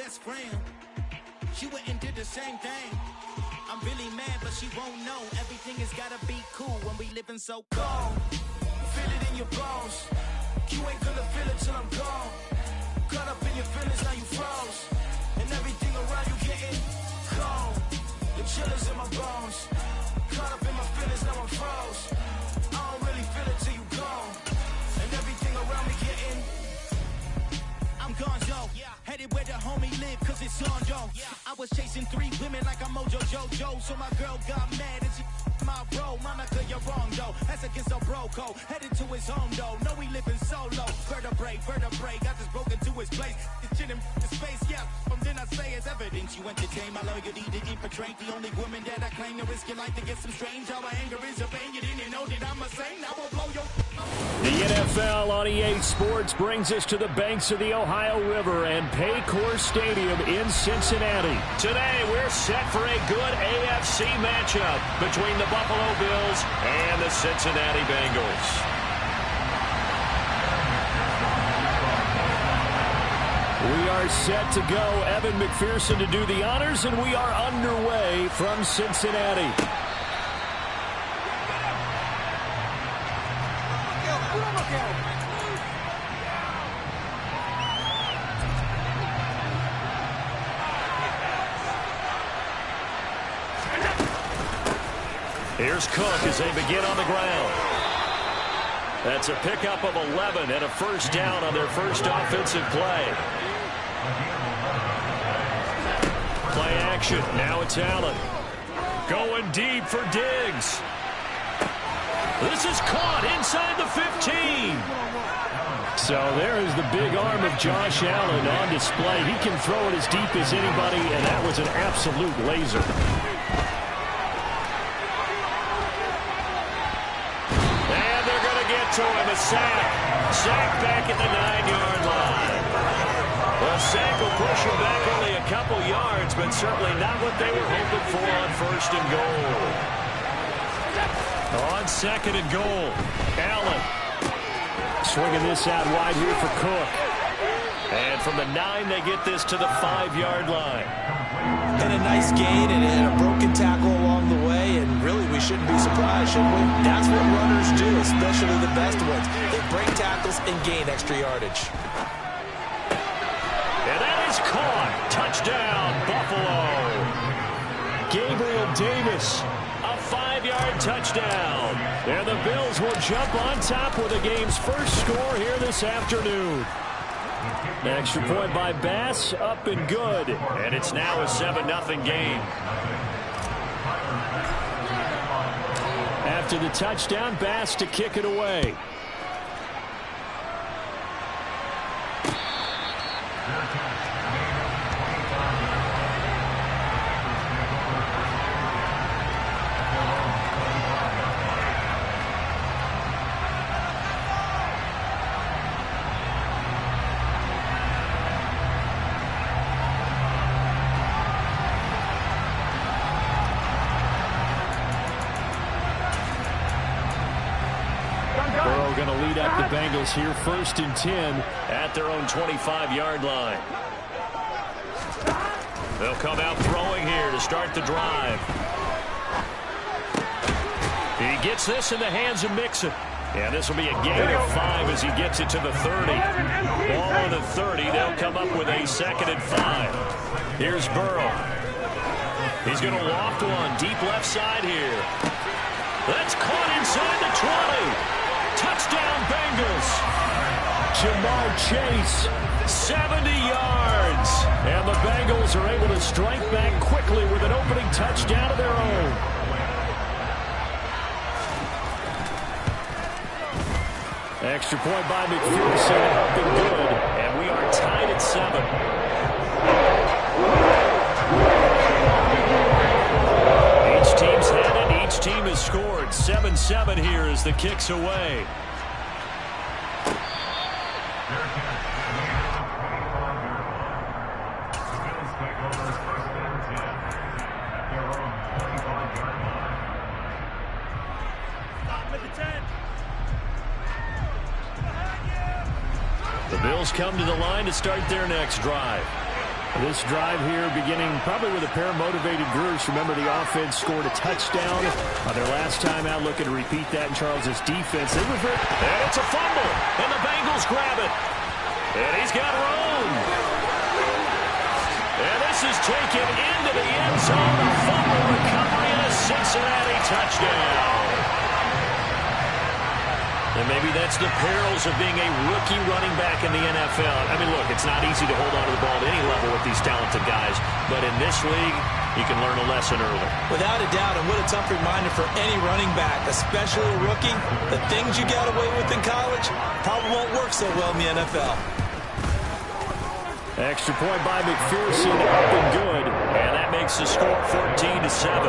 best friend. She went and did the same thing. I'm really mad, but she won't know. Everything has gotta be cool when we living so cold. Feel it in your bones. You ain't gonna feel it till I'm gone. Caught up in your feelings, now you froze. And everything around you getting cold. The chillers in my bones. Caught up in my feelings, now I'm froze. I don't really feel it till you gone. And everything around me getting, I'm gone, yo. Headed where the homie live, cause it's on, yo. I was chasing 3 women like I'm Mojo Jojo. So my girl got mad and she my bro. Monica, you're wrong, though. That's against a bro code. Headed to his home, though. No, we living solo. Vertebrae. Got this broken to his place. It's in the space, yeah. From then I say it's evidence. You entertain my loyalty to infiltrate. The only woman that I claim to risk your life to get some strange. How my anger is a pain. You didn't know that I'm a saint. I will blow your... The NFL on EA Sports brings us to the banks of the Ohio River and Paycor Stadium in Cincinnati. Today, we're set for a good AFC matchup between the Buffalo Bills and the Cincinnati Bengals. We are set to go. Evan McPherson to do the honors, and we are underway from Cincinnati. Here's Cook as they begin on the ground. That's a pickup of 11 and a first down on their first offensive play. Play action. Now it's Allen. Going deep for Diggs. This is caught inside the 15. So there is the big arm of Josh Allen on display. He can throw it as deep as anybody, and that was an absolute laser. To him, a sack back at the 9-yard line. Well, sack will push him back only a couple yards, but certainly not what they were hoping for on first and goal. On second and goal, Allen swinging this out wide here for Cook. And from the 9, they get this to the 5-yard line. And a nice gain and a broken tackle along the way, and really we shouldn't be surprised, should we? That's what runners do, especially the best ones. They break tackles and gain extra yardage. And that is caught. Touchdown, Buffalo. Gabriel Davis, a 5-yard touchdown. And the Bills will jump on top with the game's first score here this afternoon. Extra point by Bass, up and good. And it's now a 7-0 game. After the touchdown, Bass to kick it away. Going to lead up the Bengals here, 1st and 10 at their own 25-yard line. They'll come out throwing here to start the drive. He gets this in the hands of Mixon. And this will be a gain of 5 as he gets it to the 30. Ball on the 30. They'll come up with a 2nd and 5. Here's Burrow. He's going to loft one deep left side here. That's caught inside the 20. Touchdown, Bengals. Jamar Chase, 70 yards. And the Bengals are able to strike back quickly with an opening touchdown of their own. Extra point by McPherson, up and good. And we are tied at 7. Each team's had it. Each team has scored. 7-7 here as the kick's away. The Bills come to the line to start their next drive. This drive here beginning probably with a pair of motivated groups. Remember, the offense scored a touchdown on their last time out. Looking to repeat that in Charles' defense. They revert. And it's a fumble. And the Bengals grab it. And he's got room. And this is taken into the end zone. A fumble recovery and a Cincinnati touchdown. And maybe that's the perils of being a rookie running back in the NFL. I mean, look, it's not easy to hold on to the ball at any level with these talented guys. But in this league, you can learn a lesson early. Without a doubt, and what a tough reminder for any running back, especially a rookie. The things you got away with in college probably won't work so well in the NFL. Extra point by McPherson, up and good. And that makes the score 14-7.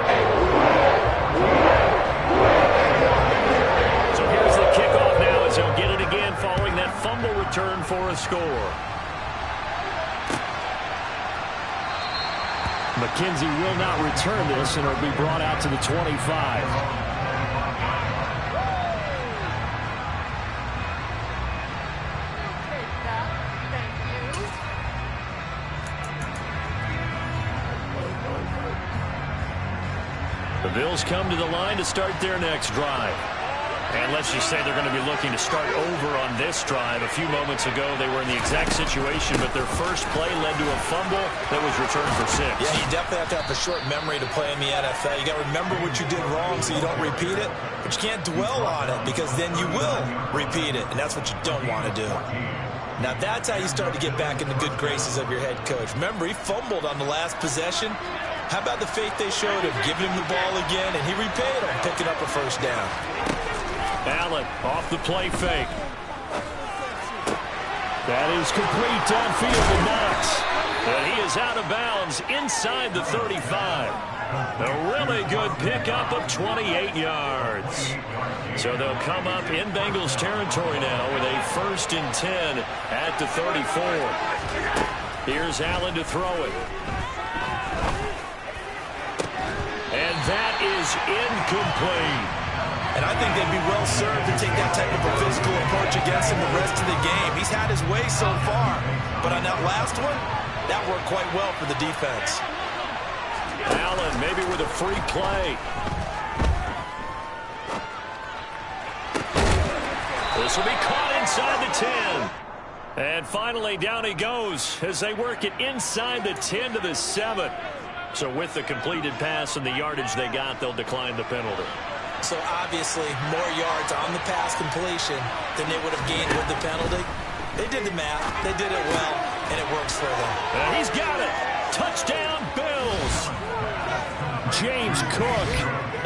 So here's the kickoff now as he'll get it again following that fumble return for a score. McKenzie will not return this, and it'll be brought out to the 25. The Bills come to the line to start their next drive. And let's just say they're going to be looking to start over on this drive. A few moments ago, they were in the exact situation, but their first play led to a fumble that was returned for 6. Yeah, you definitely have to have a short memory to play in the NFL. You got to remember what you did wrong so you don't repeat it, but you can't dwell on it because then you will repeat it, and that's what you don't want to do. Now, that's how you start to get back in the good graces of your head coach. Remember, he fumbled on the last possession. How about the faith they showed him, giving him the ball again, and he repaid him, picking up a first down. Allen off the play fake. That is complete downfield to Knox. And he is out of bounds inside the 35. A really good pickup of 28 yards. So they'll come up in Bengals territory now with a 1st and 10 at the 34. Here's Allen to throw it. And that is incomplete. And I think they'd be well served to take that type of a physical approach against him the rest of the game. He's had his way so far. But on that last one, that worked quite well for the defense. Allen maybe with a free play. This will be caught inside the 10. And finally down he goes as they work it inside the 10 to the 7. So with the completed pass and the yardage they got, they'll decline the penalty. So obviously more yards on the pass completion than they would have gained with the penalty. They did the math. They did it well, and it works for them. And he's got it. Touchdown, Bills. James Cook,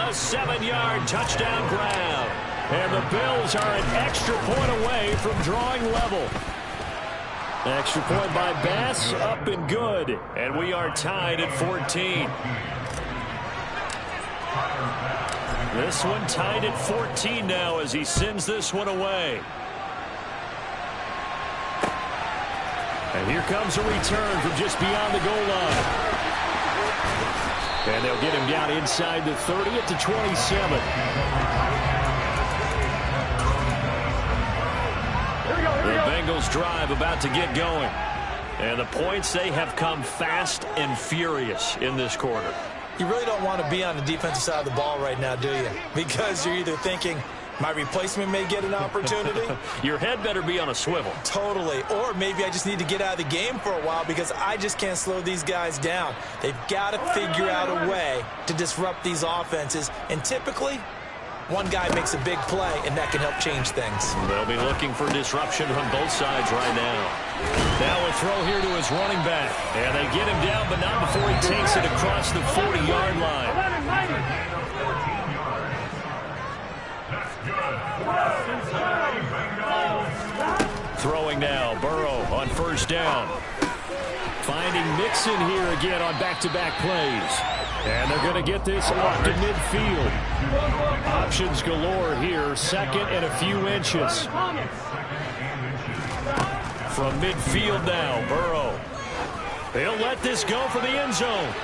a 7-yard touchdown grab. And the Bills are an extra point away from drawing level. Extra point by Bass, up and good. And we are tied at 14. This one tied at 14 now as he sends this one away. And here comes a return from just beyond the goal line. And they'll get him down inside the 30 at the 27. The Bengals drive about to get going. And the points, they have come fast and furious in this quarter. You really don't want to be on the defensive side of the ball right now, do you? Because you're either thinking, my replacement may get an opportunity. Your head better be on a swivel. Totally. Or maybe I just need to get out of the game for a while because I just can't slow these guys down. They've got to figure out a way to disrupt these offenses. And typically, one guy makes a big play, and that can help change things. They'll be looking for disruption on both sides right now. Now a throw here to his running back. And they get him down, but not before he takes it across the 40-yard line. Throwing now, Burrow on 1st down. Finding Mixon here again on back-to-back plays. And they're going to get this up to midfield. Options galore here, 2nd and a few inches. From midfield now, Burrow. He'll let this go for the end zone.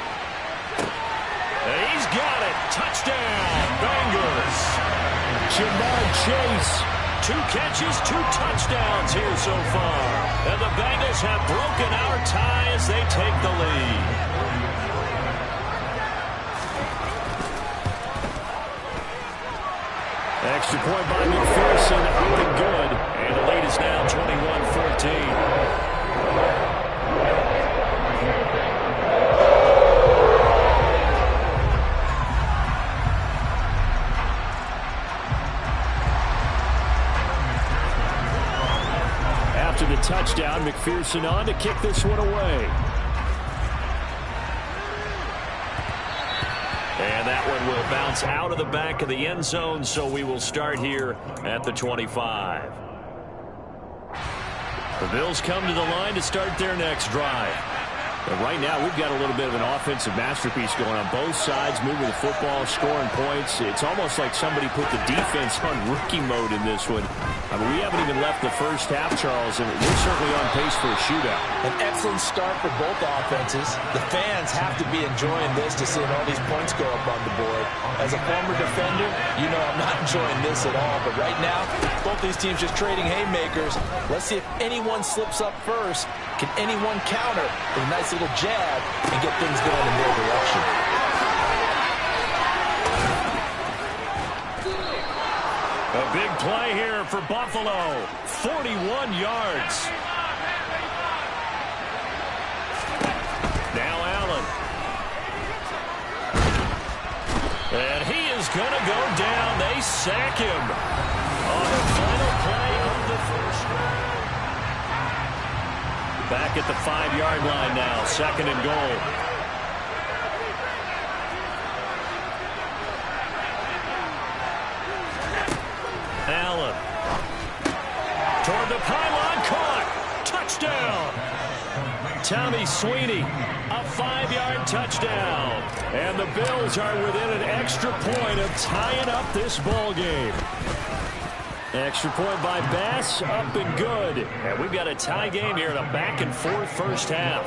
And he's got it. Touchdown, Bengals. Jamar Chase 2 catches, 2 touchdowns here so far. And the Bengals have broken our tie as they take the lead. Extra point by McPherson, up and good. And the lead is now 21-14. After the touchdown, McPherson on to kick this one away. And that one will bounce out of the back of the end zone, so we will start here at the 25. The Bills come to the line to start their next drive. And right now, we've got a little bit of an offensive masterpiece going on both sides, moving the football, scoring points. It's almost like somebody put the defense on rookie mode in this one. I mean, we haven't even left the first half, Charles, and we're certainly on pace for a shootout. An excellent start for both offenses. The fans have to be enjoying this to seeing all these points go up on the board. As a former defender, you know I'm not enjoying this at all. But right now, both these teams just trading haymakers. Let's see if anyone slips up first. Can anyone counter with a nice little jab and get things going in their direction? A big play here for Buffalo. 41 yards. Now Allen. And he is going to go down. They sack him on the final play of the first round. Back at the 5-yard line now. 2nd and goal. Allen. Toward the pylon, caught. Touchdown. Tommy Sweeney, a 5-yard touchdown. And the Bills are within an extra point of tying up this ball game. Extra point by Bass, up and good. And we've got a tie game here in a back-and-forth first half.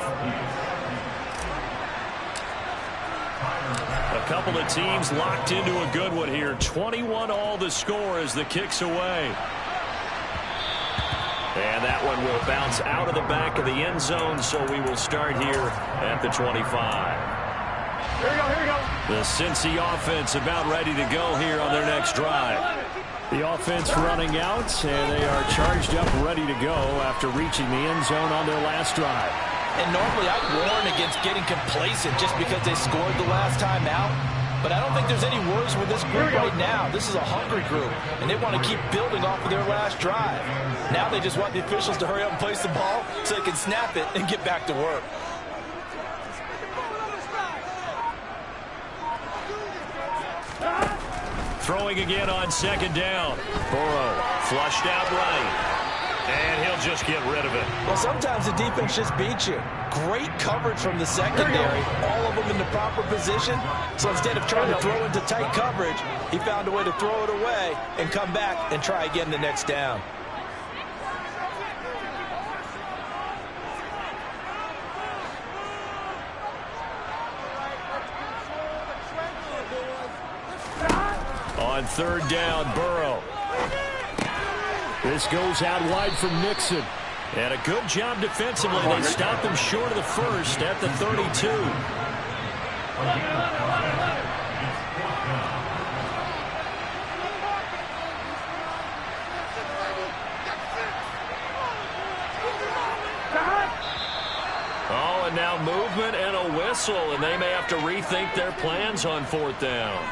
A couple of teams locked into a good one here. 21-all the score as the kick's away. And that one will bounce out of the back of the end zone, so we will start here at the 25. Here we go. The Cincy offense about ready to go here on their next drive. The offense running out, and they are charged up, ready to go after reaching the end zone on their last drive. And normally I'd warn against getting complacent just because they scored the last time out. But I don't think there's any worries with this group right now. This is a hungry group, and they want to keep building off of their last drive. Now they just want the officials to hurry up and place the ball so they can snap it and get back to work. Throwing again on 2nd down. Burrow flushed out right. And he'll just get rid of it. Well, sometimes the defense just beats you. Great coverage from the secondary. All of them in the proper position. So instead of trying to throw into tight coverage, he found a way to throw it away and come back and try again the next down. On 3rd down, Burrow. This goes out wide from Nixon. And a good job defensively. They stopped him short of the first at the 32. Oh, and now movement and a whistle, and they may have to rethink their plans on 4th down.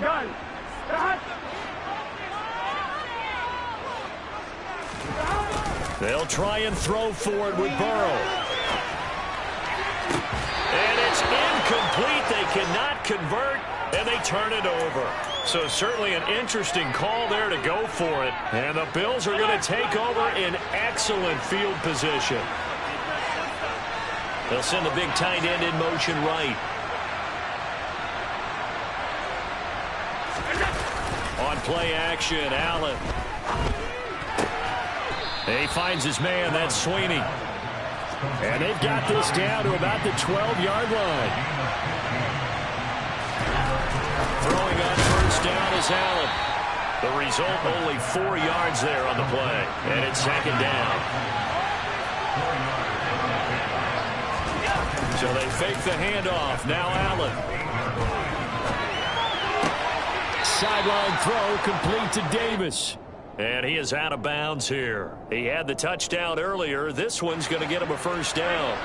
Gun. They'll try and throw forward with Burrow. And it's incomplete. They cannot convert, and they turn it over. So certainly an interesting call there to go for it. And the Bills are going to take over in excellent field position. They'll send the big tight end in motion right. On play action, Allen. He finds his man, that's Sweeney. And they've got this down to about the 12-yard line. Throwing on first down is Allen. The result, only 4 yards there on the play. And it's second down. So they fake the handoff. Now Allen. Sideline throw complete to Davis. And he is out of bounds here. He had the touchdown earlier. This one's going to get him a first down.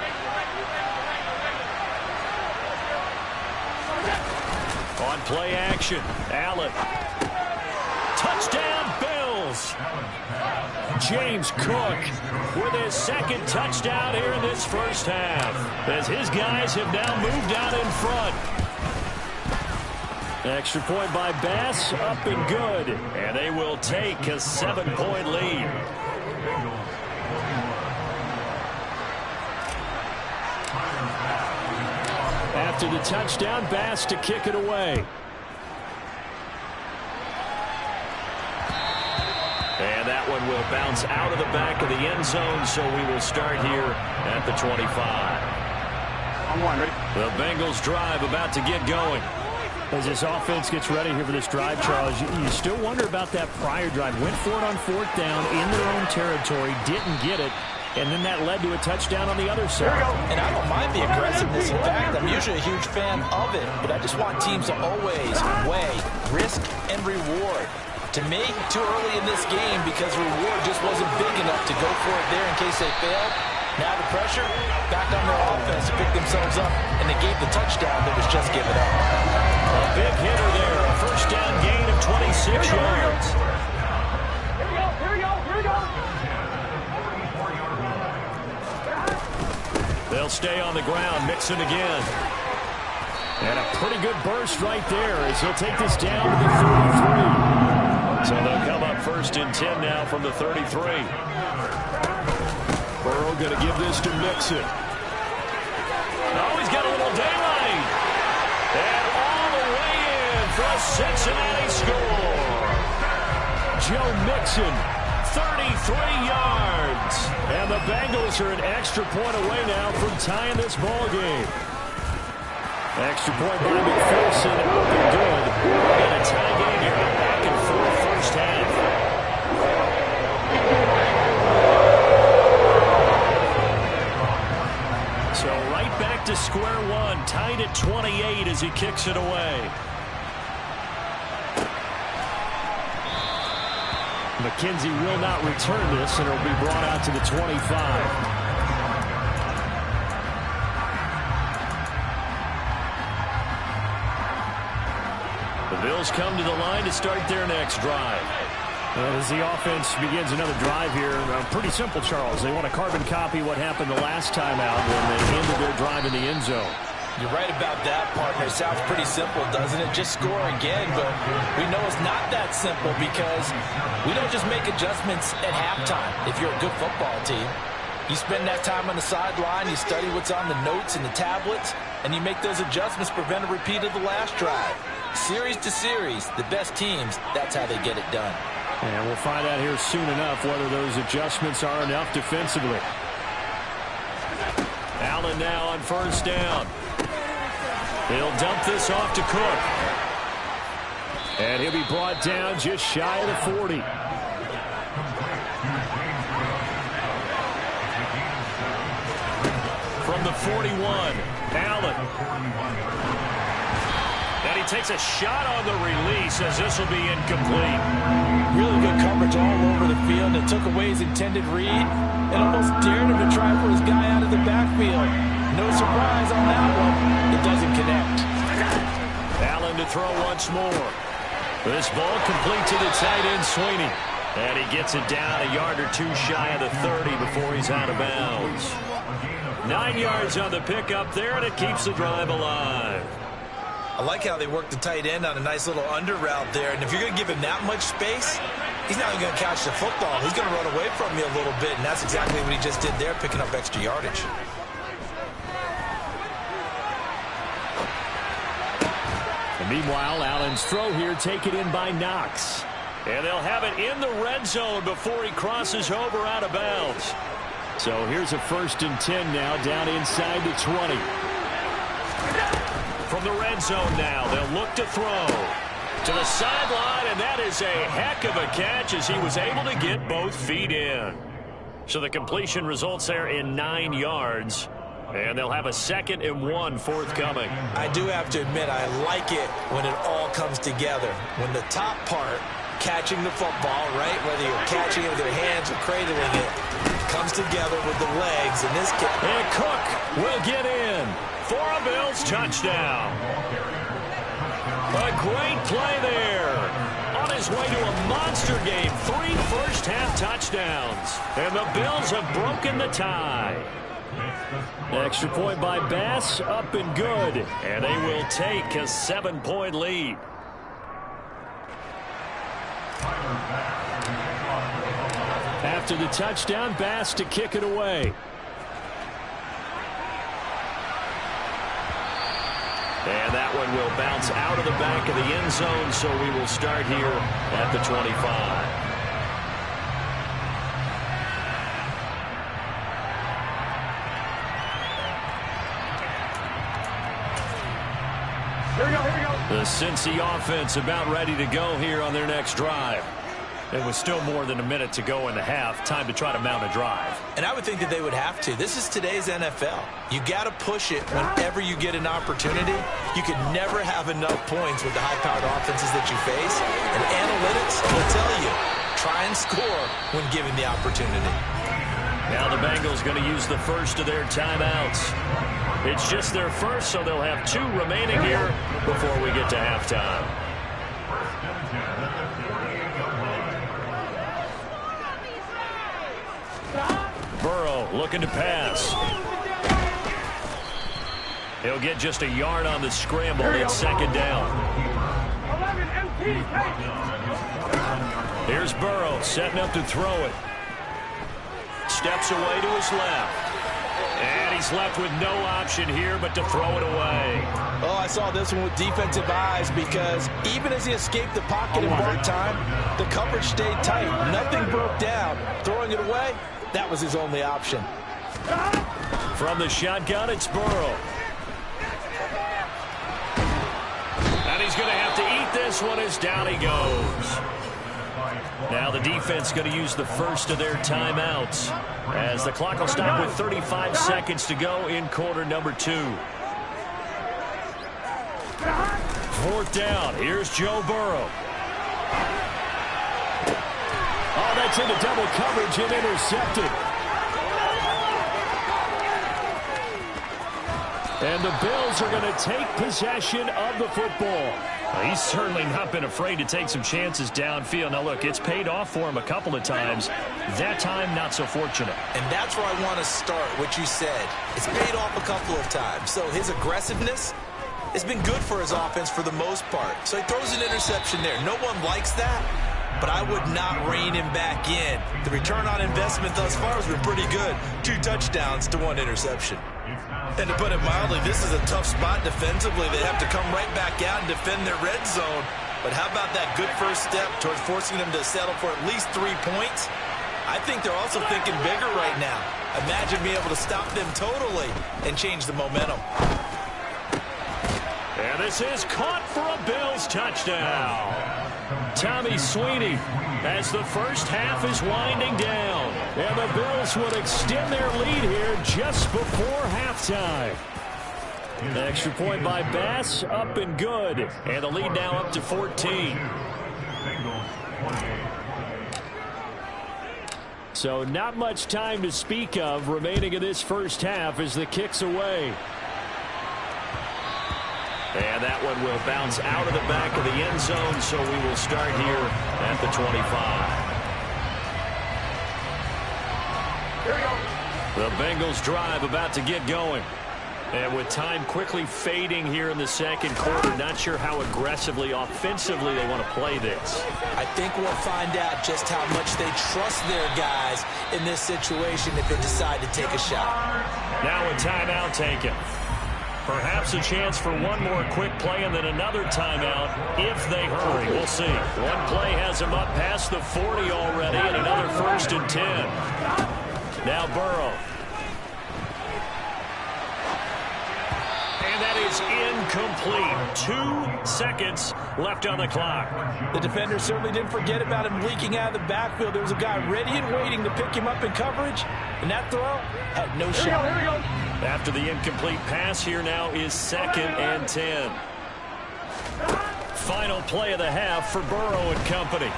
On play action, Allen. Touchdown, Bills. James Cook with his second touchdown here in this first half, as his guys have now moved out in front. Extra point by Bass, up and good. And they will take a 7-point lead. After the touchdown, Bass to kick it away. And that one will bounce out of the back of the end zone, so we will start here at the 25. The Bengals drive about to get going. As this offense gets ready here for this drive, Charles, you still wonder about that prior drive. Went for it on 4th down in their own territory, didn't get it, and then that led to a touchdown on the other side. And I don't mind the aggressiveness. In fact, I'm usually a huge fan of it, but I just want teams to always weigh risk and reward. To me, too early in this game because reward just wasn't big enough to go for it there in case they failed. Now the pressure, back on their offense to pick themselves up, and they gave the touchdown that was just given up. A big hitter there, a first down gain of 26 yards. Here we go. They'll stay on the ground, Mixon again. And a pretty good burst right there as he'll take this down to the 33. So they'll come up first and 10 now from the 33. Burrow going to give this to Mixon. Oh, he's got a little daylight. And all the way in for a Cincinnati score. Joe Mixon, 33 yards. And the Bengals are an extra point away now from tying this ball game. Extra point by McPherson, up and good. And a tie game here, back and forth first half. So right back to square one, tied at 28 as he kicks it away. McKenzie will not return this, and it'll be brought out to the 25. The Bills come to the line to start their next drive. As the offense begins another drive here, pretty simple, Charles. They want to carbon copy what happened the last time out when they ended their drive in the end zone. You're right about that, partner. It sounds pretty simple, doesn't it? Just score again, but we know it's not that simple because we don't just make adjustments at halftime. If you're a good football team, you spend that time on the sideline, you study what's on the notes and the tablets, and you make those adjustments to prevent a repeat of the last drive. Series to series, the best teams, that's how they get it done. And we'll find out here soon enough whether those adjustments are enough defensively. Allen now on first down. He'll dump this off to Cook. And he'll be brought down just shy of the 40. From the 41, Allen. And he takes a shot on the release as this will be incomplete. Really good coverage all over the field. It took away his intended read and almost dared him to try for his guy out of the backfield. No surprise on that one. It doesn't connect. Allen to throw once more. This ball complete to the tight end, Sweeney. And he gets it down a yard or two shy of the 30 before he's out of bounds. 9 yards on the pickup there, and it keeps the drive alive. I like how they work the tight end on a nice little under route there. And if you're going to give him that much space, he's not even going to catch the football. He's going to run away from you a little bit, and that's exactly what he just did there, picking up extra yardage. And meanwhile, Allen's throw here taken in by Knox. And they'll have it in the red zone before he crosses over out of bounds. So here's a 1st and 10 now down inside the 20. From the red zone now, they'll look to throw. To the sideline, and that is a heck of a catch as he was able to get both feet in. So the completion results there in 9 yards. And they'll have a 2nd and 1 forthcoming. I do have to admit, I like it when it all comes together. When the top part, catching the football, right, whether you're catching it with your hands or cradling it, comes together with the legs. In this case, and Cook will get in for a Bills touchdown. A great play there. On his way to a monster game, 3 first-half touchdowns. And the Bills have broken the tie. Extra point by Bass, up and good. And they will take a 7-point lead. After the touchdown, Bass to kick it away. And that one will bounce out of the back of the end zone, so we will start here at the 25. Here we go. The Cincy offense about ready to go here on their next drive. It was still more than a minute to go in the half. Time to try to mount a drive. And I would think that they would have to. This is today's NFL. You got to push it whenever you get an opportunity. You can never have enough points with the high-powered offenses that you face. And analytics will tell you, try and score when given the opportunity. Now the Bengals going to use the first of their timeouts. It's just their first, so they'll have 2 remaining here before we get to halftime. Burrow looking to pass. He'll get just a yard on the scramble. It's 2nd down. 11 MT, Here's Burrow setting up to throw it. Steps away to his left. And he's left with no option here but to throw it away. Oh, I saw this one with defensive eyes because even as he escaped the pocket in bought time, the coverage stayed tight. Nothing broke down. Throwing it away, that was his only option. From the shotgun, it's Burrow. And he's going to have to eat this one as down he goes. Now the defense going to use the first of their timeouts as the clock will stop with 35 seconds to go in quarter number 2. 4th down. Here's Joe Burrow. Oh, that's into double coverage and intercepted. And the Bills are going to take possession of the football. He's certainly not been afraid to take some chances downfield. Now, look, it's paid off for him a couple of times. That time, not so fortunate. And that's where I want to start, what you said. It's paid off a couple of times. So his aggressiveness has been good for his offense for the most part. So he throws an interception there. No one likes that, but I would not rein him back in. The return on investment thus far has been pretty good. 2 touchdowns to 1 interception. And to put it mildly, this is a tough spot defensively. They have to come right back out and defend their red zone. But how about that good first step towards forcing them to settle for at least 3 points? I think they're also thinking bigger right now. Imagine being able to stop them totally and change the momentum. And this is caught for a Bills touchdown. Tommy Sweeney as the first half is winding down. And the Bills would extend their lead here just before halftime. The extra point by Bass, up and good. And the lead now up to 14. So not much time to speak of remaining in this first half as the kick's away. And that one will bounce out of the back of the end zone, so we will start here at the 25. The Bengals drive about to get going. And with time quickly fading here in the second quarter, not sure how aggressively, offensively they want to play this. I think we'll find out just how much they trust their guys in this situation if they decide to take a shot. Now a timeout taken. Perhaps a chance for one more quick play and then another timeout if they hurry. We'll see. One play has them up past the 40 already and another 1st and 10. Now Burrow. And that is incomplete. 2 seconds left on the clock. The defender certainly didn't forget about him leaking out of the backfield. There was a guy ready and waiting to pick him up in coverage, and that throw had no shot. Here we go. After the incomplete pass, here now is 2nd and 10. Final play of the half for Burrow and company.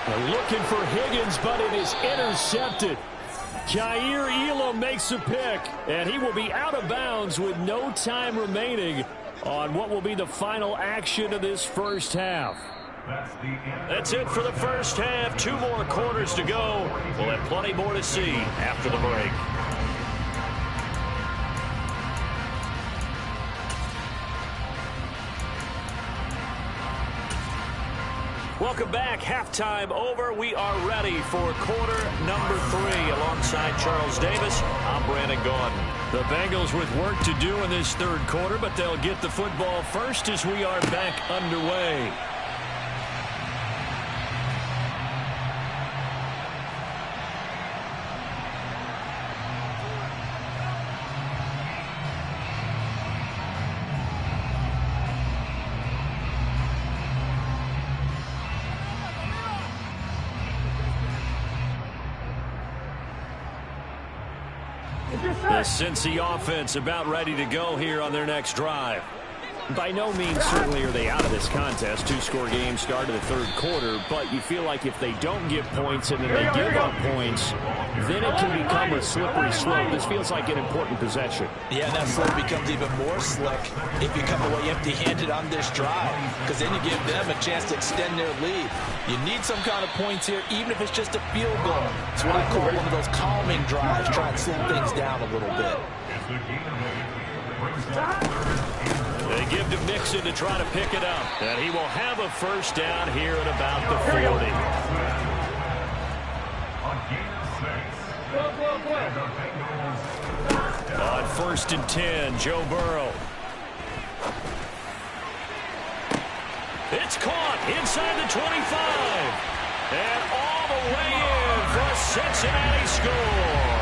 They're looking for Higgins, but it is intercepted. Jair Elam makes a pick, and he will be out of bounds with no time remaining on what will be the final action of this first half. That's it for the first half. 2 more quarters to go. We'll have plenty more to see after the break. Welcome back. Halftime over. We are ready for quarter number 3. Alongside Charles Davis, I'm Brandon Gaudin. The Bengals with work to do in this third quarter, but they'll get the football first as we are back underway. The Cincy offense about ready to go here on their next drive. By no means certainly are they out of this contest. 2-score game start of the third quarter, but you feel like if they don't get points and then they give up points, then it can become a slippery slope. This feels like an important possession. Yeah, that slope becomes even more slick if you come away empty-handed on this drive, because then you give them a chance to extend their lead. You need some kind of points here, even if it's just a field goal. It's what I call one of those calming drives, try and slow things down a little bit. They give to Mixon to try to pick it up. And he will have a first down here at about the 40. On 1st and 10, Joe Burrow. It's caught inside the 25. And all the way in for a Cincinnati score.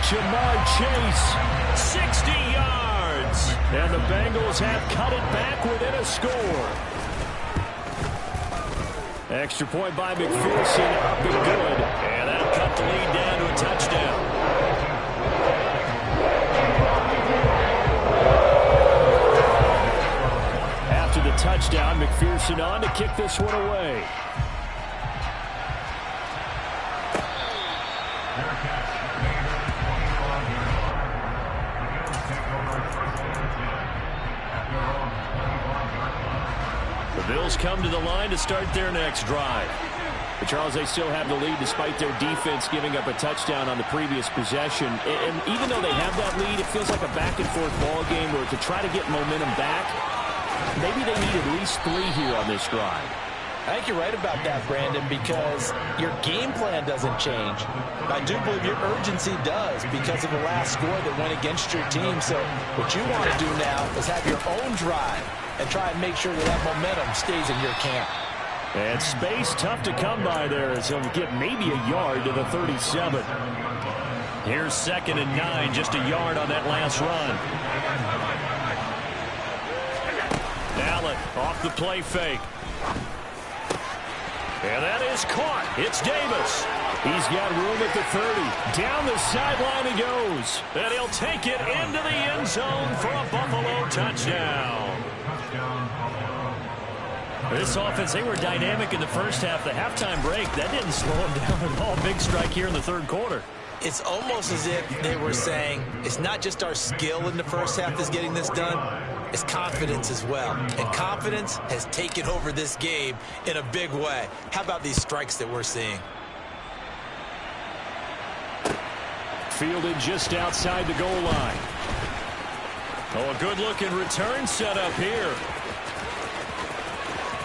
Jamar Chase, 60 yards. and the Bengals have cut it back within a score. Extra point by McPherson, up and good. And that'll cut the lead down to a touchdown. After the touchdown, McPherson on to kick this one away. The Bills come to the line to start their next drive. But Charles, they still have the lead despite their defense giving up a touchdown on the previous possession. And even though they have that lead, it feels like a back-and-forth ball game where to try to get momentum back, maybe they need at least 3 here on this drive. I think you're right about that, Brandon, because your game plan doesn't change. I do believe your urgency does because of the last score that went against your team. So what you want to do now is have your own drive and try and make sure that that momentum stays in your camp. And space tough to come by there as he'll get maybe a yard to the 37. Here's 2nd and 9, just a yard on that last run. Allen off the play fake. And that is caught. It's Davis. He's got room at the 30. Down the sideline he goes. And he'll take it into the end zone for a Buffalo touchdown. This offense, they were dynamic in the first half. The halftime break, that didn't slow them down at all. Big strike here in the third quarter. It's almost as if they were saying, it's not just our skill in the first half that's getting this done, it's confidence as well. And confidence has taken over this game in a big way. How about these strikes that we're seeing? Fielded just outside the goal line. Oh, a good-looking return set up here.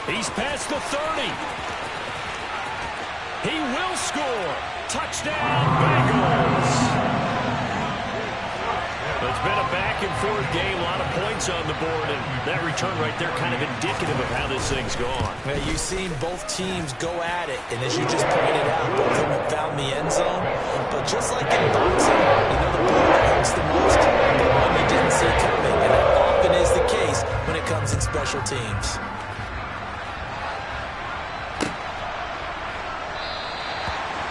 He's past the 30. He will score. Touchdown, Bengals. It's been a back-and-forth game, a lot of points on the board, and that return right there kind of indicative of how this thing's gone. Well, you've seen both teams go at it, and as you just pointed out, both of them found the end zone. But just like in boxing, you know the blow that hurts the most? special teams.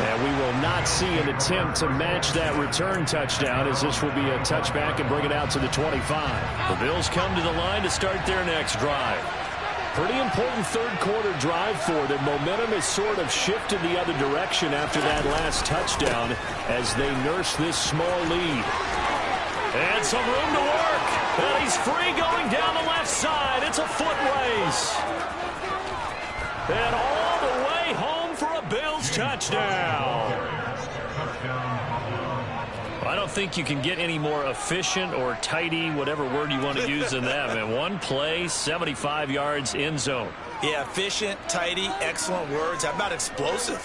And we will not see an attempt to match that return touchdown, as this will be a touchback and bring it out to the 25. The Bills come to the line to start their next drive. Pretty important third-quarter drive for them. Momentum has sort of shifted the other direction after that last touchdown as they nurse this small lead. And some room to work. And he's free going down the left side. It's a foot race. And all the way home for a Bills touchdown. I don't think you can get any more efficient or tidy, whatever word you want to use in that. Man, one play, 75 yards, end zone. Yeah, efficient, tidy, excellent words. How about explosive?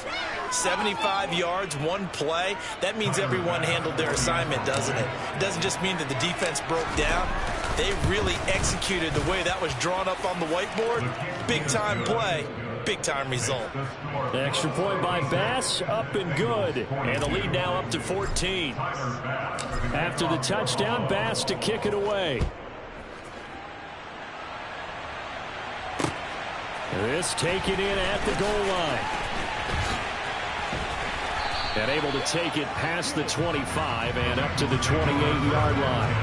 75 yards, one play. That means everyone handled their assignment, doesn't it? It doesn't just mean that the defense broke down. They really executed the way that was drawn up on the whiteboard. Big-time play, big-time result. The extra point by Bass, up and good. And the lead now up to 14. After the touchdown, Bass to kick it away. This taken in at the goal line. And able to take it past the 25 and up to the 28-yard line.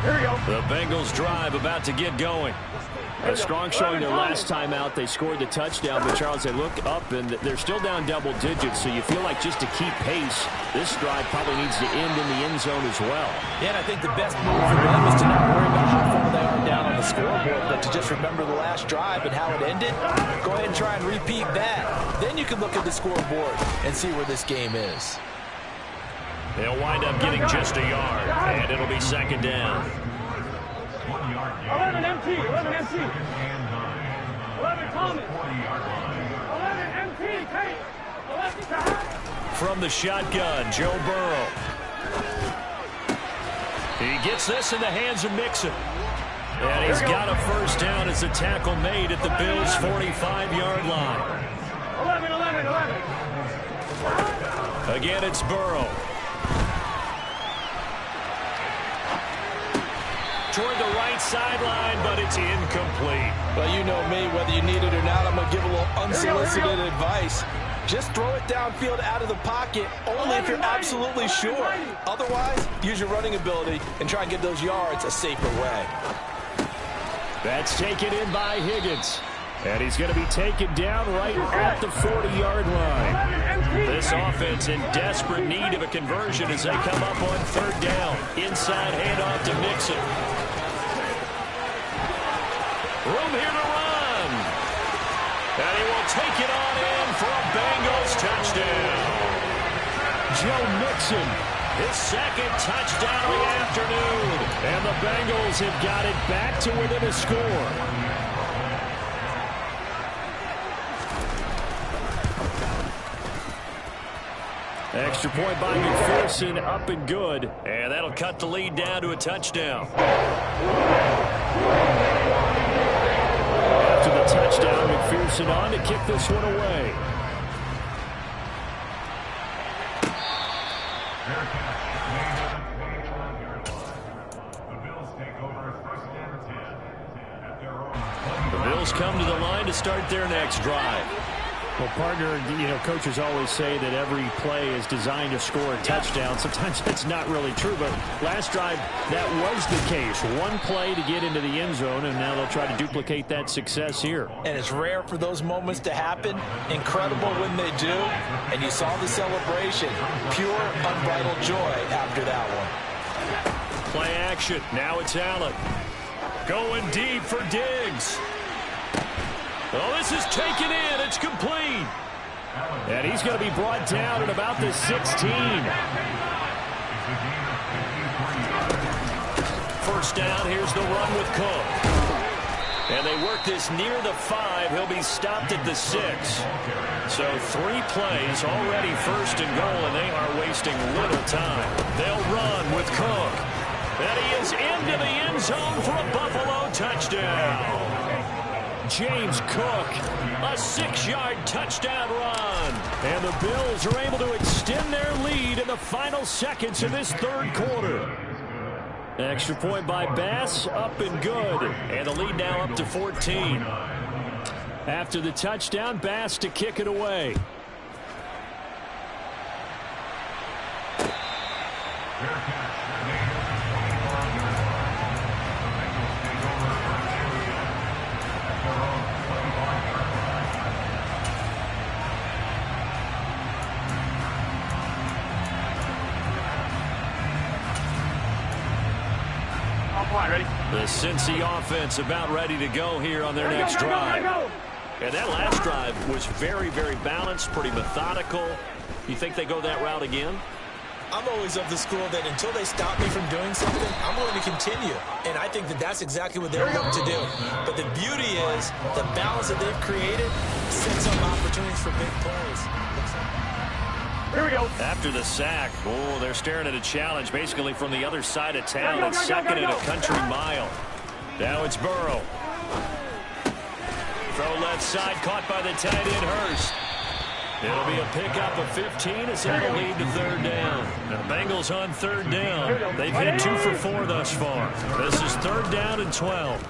Here we go. The Bengals drive about to get going. A strong showing their last time out. They scored the touchdown, but Charles, they look up and they're still down double digits, so you feel like just to keep pace, this drive probably needs to end in the end zone as well. Yeah, and I think the best move for them is to not worry about how far they are down on the scoreboard, but to just remember the last drive and how it ended. Go ahead and try and repeat that. Then you can look at the scoreboard and see where this game is. They'll wind up getting just a yard, and it'll be second down. 11 empty, 11 empty. 11 Thomas. 11 empty, Tate. 11 to high. From the shotgun, Joe Burrow. He gets this in the hands of Mixon. And he's got a first down as a tackle made at the Bills' 45-yard line. 11, 11, 11. Again, it's Burrow. Toward the right sideline, but it's incomplete. Well, you know me, whether you need it or not, I'm going to give a little unsolicited advice. Just throw it downfield out of the pocket, only if you're absolutely sure. Otherwise, use your running ability and try and get those yards a safer way. That's taken in by Higgins. And he's going to be taken down right at the 40-yard line. This offense in desperate need of a conversion as they come up on third down. Inside handoff to Mixon. Room here to run. And he will take it on in for a Bengals touchdown. Joe Mixon, his second touchdown of the afternoon. And the Bengals have got it back to within a score. Extra point by McPherson, up and good. And that'll cut the lead down to a touchdown. After the touchdown, McPherson on to kick this one away. The Bills come to the line to start their next drive. Well, partner, you know, coaches always say that every play is designed to score a touchdown. Sometimes that's not really true, but last drive, that was the case. One play to get into the end zone, and now they'll try to duplicate that success here. And it's rare for those moments to happen. Incredible when they do. And you saw the celebration. Pure, unbridled joy after that one. Play action. Now it's Allen. Going deep for Diggs. Oh, this is taken in. It's complete. And he's going to be brought down at about the 16. First down. Here's the run with Cook. And they work this near the 5. He'll be stopped at the 6. So 3 plays already first and goal, and they are wasting little time. They'll run with Cook. And he is into the end zone for a Buffalo touchdown. James Cook, a 6-yard touchdown run. And the Bills are able to extend their lead in the final seconds of this third quarter. Extra point by Bass, up and good. And the lead now up to 14. After the touchdown, Bass to kick it away. The Cincy offense about ready to go here on their next drive. And that last drive was very, very balanced, pretty methodical. You think they go that route again? I'm always of the school that until they stop me from doing something, I'm going to continue. And I think that that's exactly what they'll look to do. But the beauty is the balance that they've created sets up opportunities for big plays. Here we go. After the sack, oh, they're staring at a challenge basically from the other side of town. It's second and a country mile. Now it's Burrow. Throw left side, caught by the tight end Hurst. It'll be a pickup of 15 as that'll lead to third down. The Bengals on third down. They've hit 2 for 4 thus far. This is third down and 12.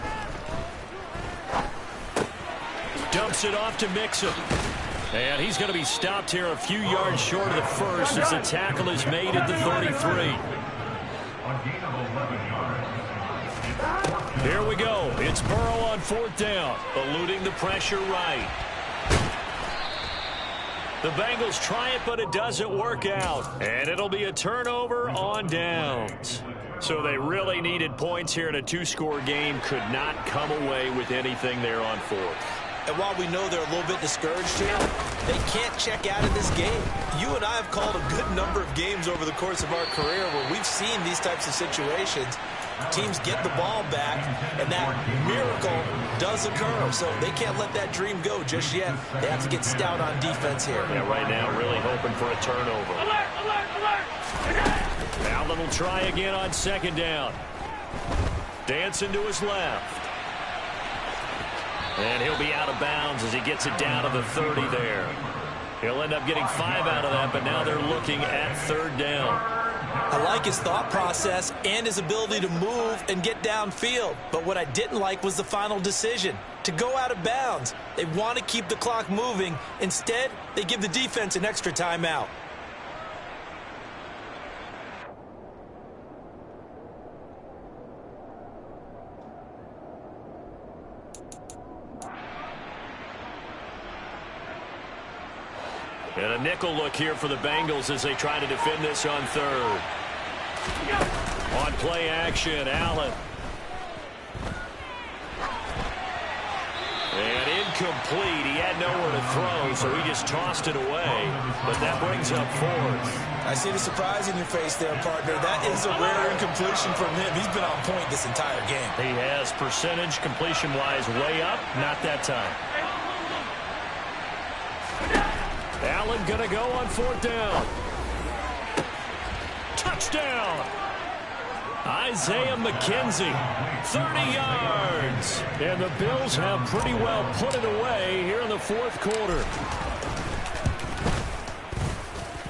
Dumps it off to Mixon. And he's going to be stopped here a few yards short of the first as the tackle is made at the 33. Here we go. It's Burrow on fourth down, eluding the pressure right. The Bengals try it, but it doesn't work out. And it'll be a turnover on downs. So they really needed points here in a 2-score game. Could not come away with anything there on fourth. And while we know they're a little bit discouraged here, they can't check out of this game. You and I have called a good number of games over the course of our career where we've seen these types of situations. Teams get the ball back, and that miracle does occur. So they can't let that dream go just yet. They have to get stout on defense here. Yeah, right now really hoping for a turnover. Alert, alert, alert. Allen will try again on second down. Dancing to his left. And he'll be out of bounds as he gets it down to the 30 there. He'll end up getting 5 out of that, but now they're looking at third down. I like his thought process and his ability to move and get downfield. But what I didn't like was the final decision, to go out of bounds. They want to keep the clock moving. Instead, they give the defense an extra timeout. And a nickel look here for the Bengals as they try to defend this on third. On play action, Allen. And incomplete. He had nowhere to throw, so he just tossed it away. But that brings up fourth. I see the surprise in your face there, partner. That is a rare incompletion from him. He's been on point this entire game. He has percentage completion-wise way up. Not that time. Allen going to go on fourth down. Touchdown! Isaiah McKenzie, 30 yards. And the Bills have pretty well put it away here in the fourth quarter.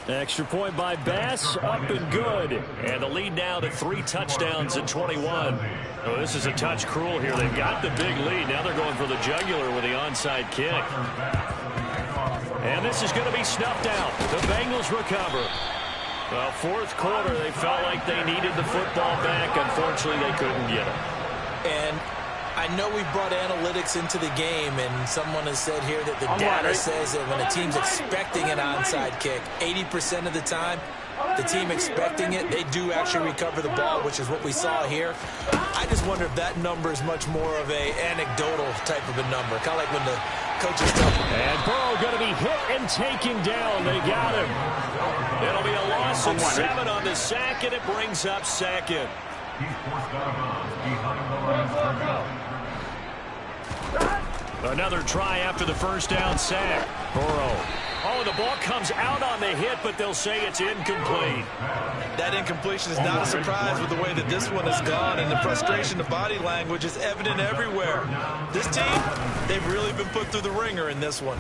Extra point by Bass, up and good. And the lead now to 3 touchdowns at 21. Oh, this is a touch cruel here. They've got the big lead. Now they're going for the jugular with the onside kick. And this is going to be snuffed out. The Bengals recover. Well, fourth quarter, they felt like they needed the football back. Unfortunately, they couldn't get it. And I know we've brought analytics into the game, and someone has said here that the data says that when a team's expecting an onside kick, 80% of the time, the team expecting it, they do actually recover the ball, which is what we saw here. I just wonder if that number is much more of a anecdotal type of a number, kind of like when the coaches tell them. And Burrow going to be hit and taken down. They got him. It'll be a loss of 7 on the sack, and it brings up second. Another try after the first down sack. Burrow Oh, the ball comes out on the hit, but they'll say it's incomplete. That incompletion is not a surprise with the way that this one has gone, and the frustration, the body language is evident everywhere. This team, they've really been put through the ringer in this one.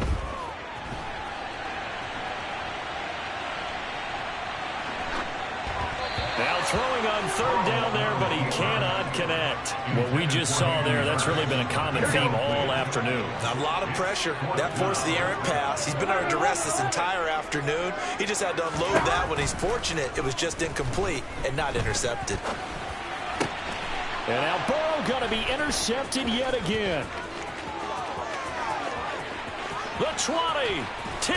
Now throwing on third down there, but he cannot connect. What we just saw there, that's really been a common theme all afternoon. A lot of pressure. That forced the errant pass. He's been under duress this entire afternoon. He just had to unload that one. He's fortunate it was just incomplete and not intercepted. And now Burrow going to be intercepted yet again. The 20, 10,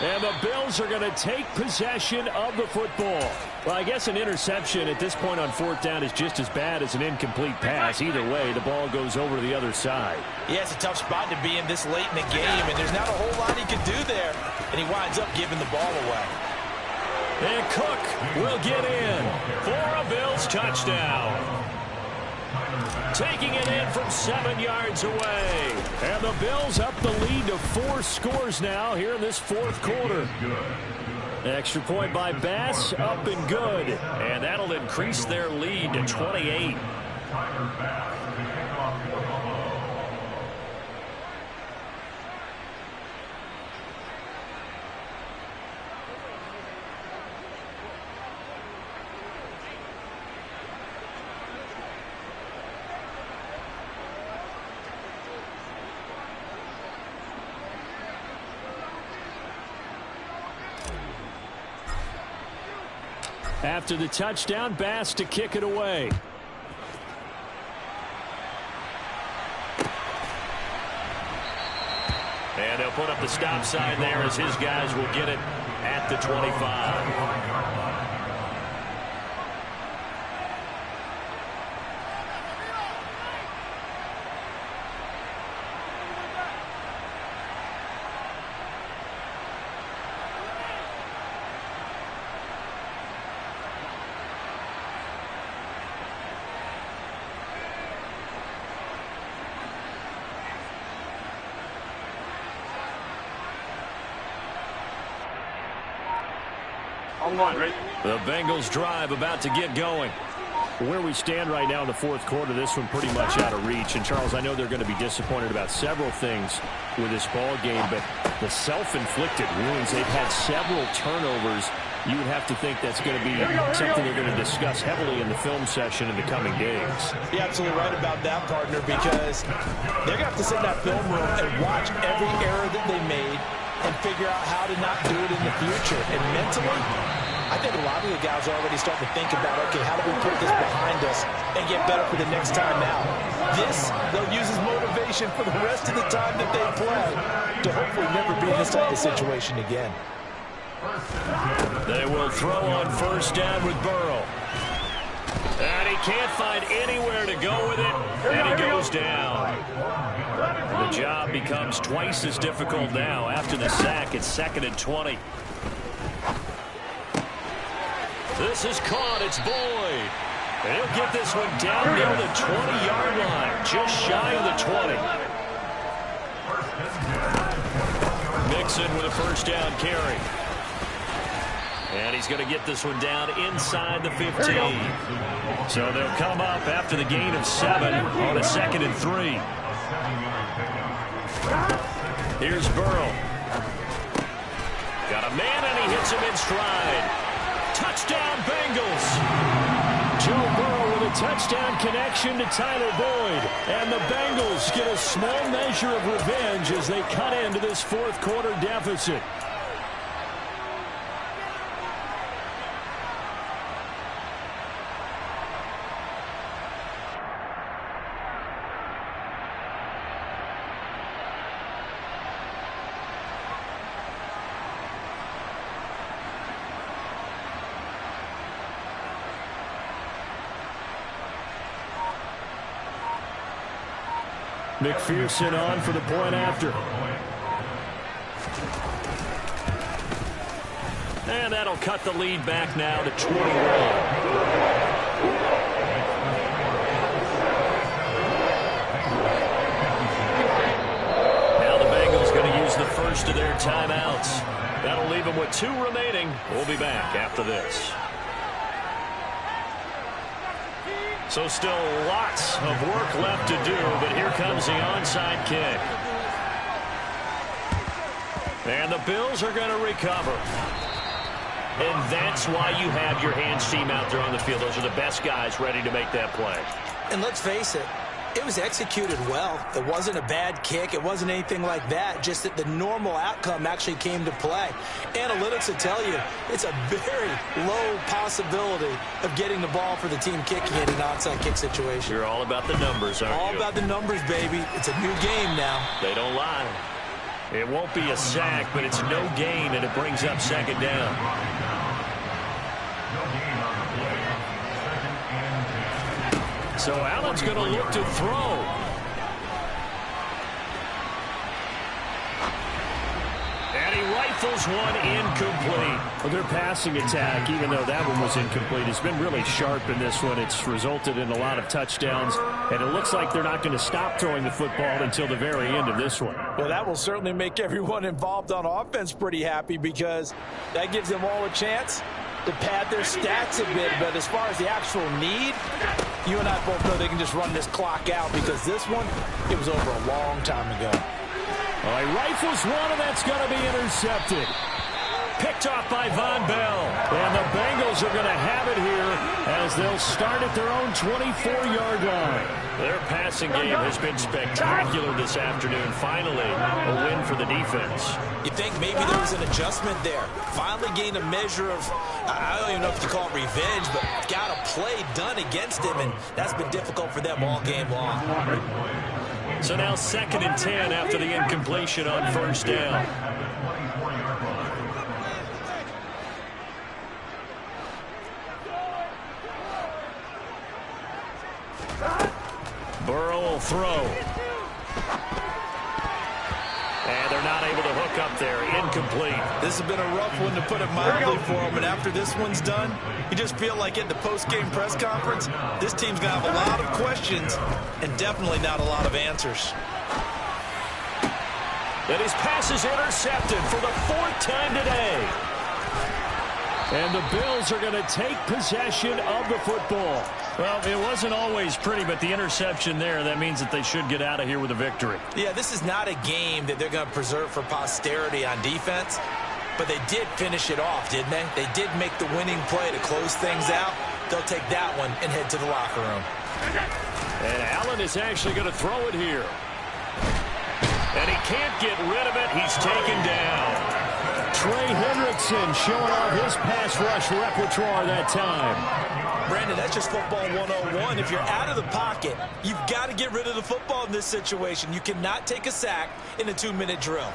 and the Bills are going to take possession of the football. Well, I guess an interception at this point on fourth down is just as bad as an incomplete pass. Either way, the ball goes over to the other side. Yeah, it's a tough spot to be in this late in the game, and there's not a whole lot he can do there. And he winds up giving the ball away. And Cook will get in for a Bills touchdown. Taking it in from 7 yards away. And the Bills up the lead to 4 scores now here in this fourth quarter. Extra point by Bass, up and good. And that'll increase their lead to 28. After the touchdown, Bass to kick it away. And they'll put up the stop sign there as his guys will get it at the 25. The Bengals drive about to get going. Where we stand right now in the fourth quarter, this one pretty much out of reach. And, Charles, I know they're going to be disappointed about several things with this ball game, but the self-inflicted wounds, they've had several turnovers. You would have to think that's going to be something they're going to discuss heavily in the film session in the coming days. You're absolutely right about that, partner, because they're going to have to sit in that film room and watch every error that they made and figure out how to not do it in the future. And mentally, I think a lot of the guys are already starting to think about, okay, how do we put this behind us and get better for the next time out? This, they'll use as motivation for the rest of the time that they play to hopefully never be in this type of situation again. They will throw on first down with Burrow. And he can't find anywhere to go with it, and he goes down. The job becomes twice as difficult now. After the sack, it's 2nd and 20. This is caught. It's Boyd. And he'll get this one down near the 20-yard line, just shy of the 20. Mixon with a first down carry. And he's going to get this one down inside the 15. So they'll come up after the gain of 7 on a 2nd and 3. Here's Burrow. Got a man, and he hits him in stride. Touchdown, Bengals. Joe Burrow with a touchdown connection to Tyler Boyd. And the Bengals get a small measure of revenge as they cut into this fourth quarter deficit. McPherson on for the point after. And that'll cut the lead back now to 21. Now the Bengals going to use the first of their timeouts. That'll leave them with 2 remaining. We'll be back after this. So still lots of work left to do, but here comes the onside kick. And the Bills are going to recover. And that's why you have your hands team out there on the field. Those are the best guys ready to make that play. And let's face it, it was executed well. It wasn't a bad kick. It wasn't anything like that. Just that the normal outcome actually came to play. Analytics will tell you it's a very low possibility of getting the ball for the team kicking in an onside kick situation. You're all about the numbers, aren't you? All about the numbers, baby. It's a new game now. They don't lie. It won't be a sack, but it's no gain, and it brings up 2nd down. So Allen's going to look to throw. And he rifles one incomplete. Well, their passing attack, even though that one was incomplete, has been really sharp in this one. It's resulted in a lot of touchdowns, and it looks like they're not going to stop throwing the football until the very end of this one. Well, that will certainly make everyone involved on offense pretty happy because that gives them all a chance to pad their stats a bit. But as far as the actual need, you and I both know they can just run this clock out because this one, it was over a long time ago. Well, he rifles one, and that's going to be intercepted. Picked off by Von Bell. And the Bengals are going to have it here as they'll start at their own 24-yard line. Their passing game has been spectacular this afternoon. Finally, a win for the defense. You think maybe there was an adjustment there. Finally gained a measure of, I don't even know if you call it revenge, but got a play done against him, and that's been difficult for them all game long. So now 2nd and 10 after the incompletion on 1st down. Burrow will throw. And they're not able to hook up there. Incomplete. This has been a rough one to put it mildly for them, and after this one's done, you just feel like at the post-game press conference, this team's going to have a lot of questions and definitely not a lot of answers. And his pass is intercepted for the 4th time today. And the Bills are going to take possession of the football. Well, it wasn't always pretty, but the interception there, that means that they should get out of here with a victory. Yeah, this is not a game that they're going to preserve for posterity on defense, but they did finish it off, didn't they? They did make the winning play to close things out. They'll take that one and head to the locker room. And Allen is actually going to throw it here. And he can't get rid of it. He's taken down. Trey Hendrickson showing off his pass rush repertoire that time. Brandon, that's just football 101. If you're out of the pocket, you've got to get rid of the football in this situation. You cannot take a sack in a 2-minute drill.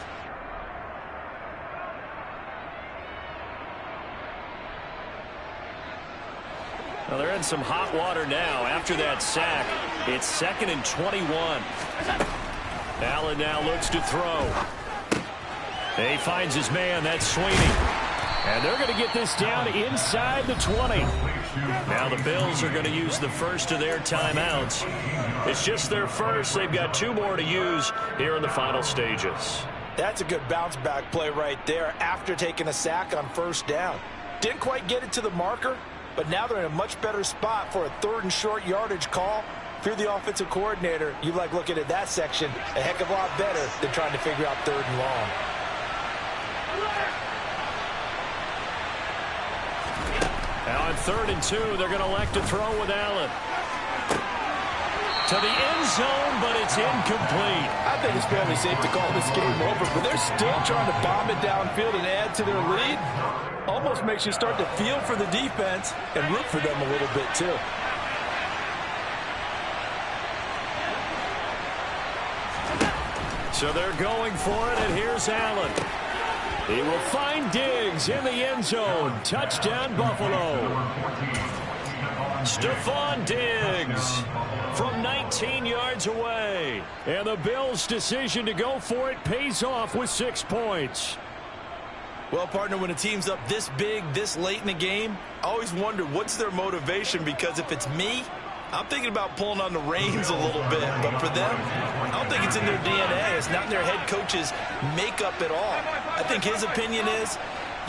Well, they're in some hot water now. After that sack, it's 2nd and 21. Allen now looks to throw. He finds his man. That's Sweeney. And they're going to get this down inside the 20. Now the Bills are going to use the first of their timeouts. It's just their first. They've got 2 more to use here in the final stages. That's a good bounce-back play right there after taking a sack on 1st down. Didn't quite get it to the marker, but now they're in a much better spot for a 3rd and short yardage call. If you're the offensive coordinator, you like looking at that section a heck of a lot better than trying to figure out 3rd and long. Now on 3rd and 2, they're going to elect to throw with Allen. To the end zone, but it's incomplete. I think it's fairly safe to call this game over, but they're still trying to bomb it downfield and add to their lead. Almost makes you start to feel for the defense and root for them a little bit too. So they're going for it, and here's Allen. He will find Diggs in the end zone. Touchdown, Buffalo. Stephon Diggs from 19 yards away. And the Bills' decision to go for it pays off with 6 points. Well, partner, when a team's up this big, this late in the game, I always wonder what's their motivation, because if it's me, I'm thinking about pulling on the reins a little bit, but for them, I don't think it's in their DNA. It's not in their head coach's makeup at all. I think his opinion is,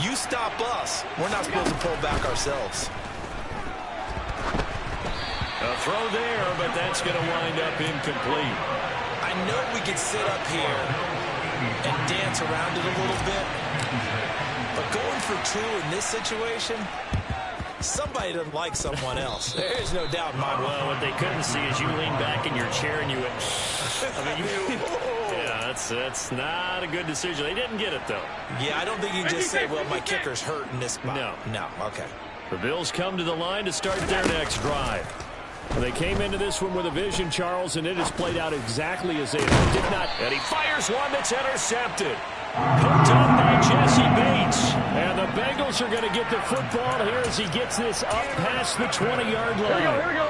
you stop us, we're not supposed to pull back ourselves. A throw there, but that's going to wind up incomplete. I know we could sit up here and dance around it a little bit, but going for two in this situation, somebody doesn't like someone else. There's no doubt in my mind. Well, what they couldn't see is you lean back in your chair and you went, yeah, that's not a good decision. They didn't get it, though. Yeah, I don't think you can just say, well, my kicker's hurt in this spot. No, okay. The Bills come to the line to start their next drive. They came into this one with a vision, Charles, and it has played out exactly as they did not. And he fires one that's intercepted. Picked up by Jesse Bates. And the Bengals are going to get the football here as he gets this up past the 20-yard line. Here we go.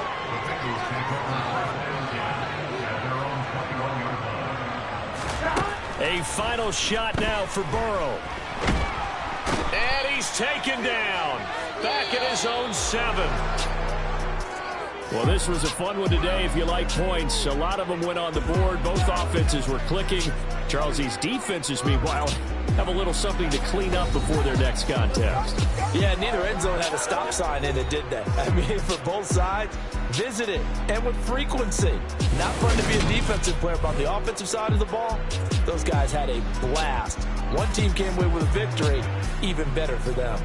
A final shot now for Burrow. And he's taken down. Back at his own 7. Well, this was a fun one today if you like points. A lot of them went on the board. Both offenses were clicking. Charles, these defenses, meanwhile, have a little something to clean up before their next contest. Yeah, neither end zone had a stop sign in it, did they? I mean, for both sides, visit it, and with frequency. Not fun to be a defensive player, but on the offensive side of the ball, those guys had a blast. One team came away with a victory, even better for them.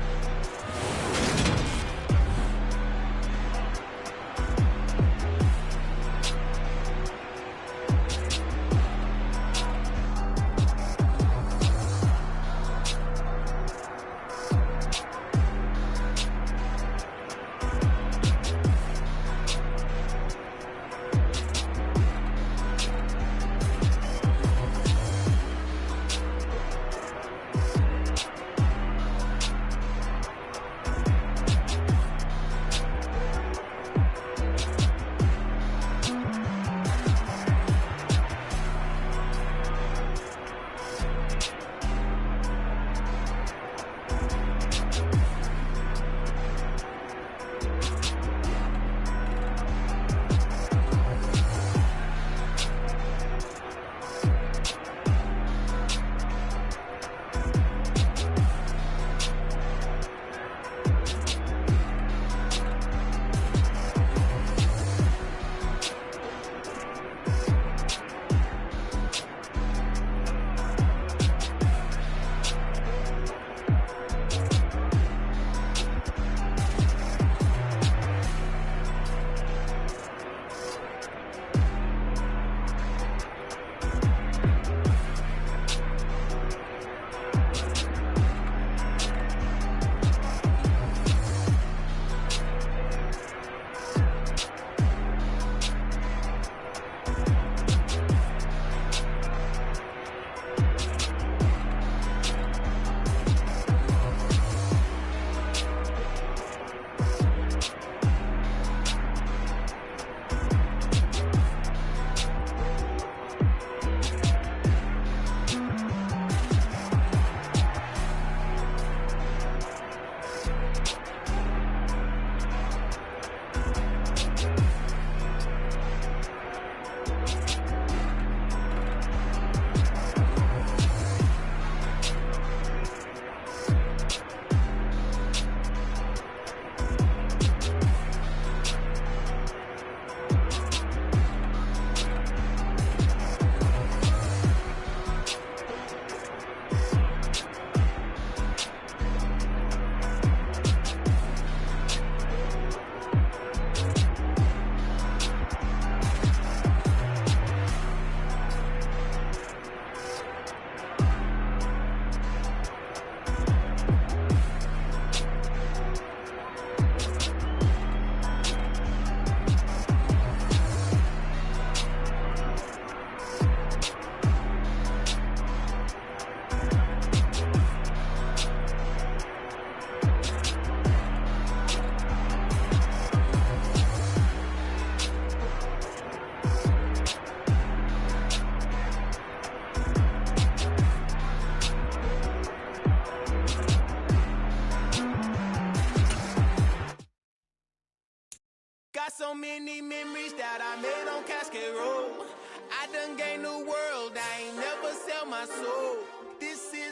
got so many memories that I made on Cascade Road. I done gained the world, I ain't never sell my soul. This is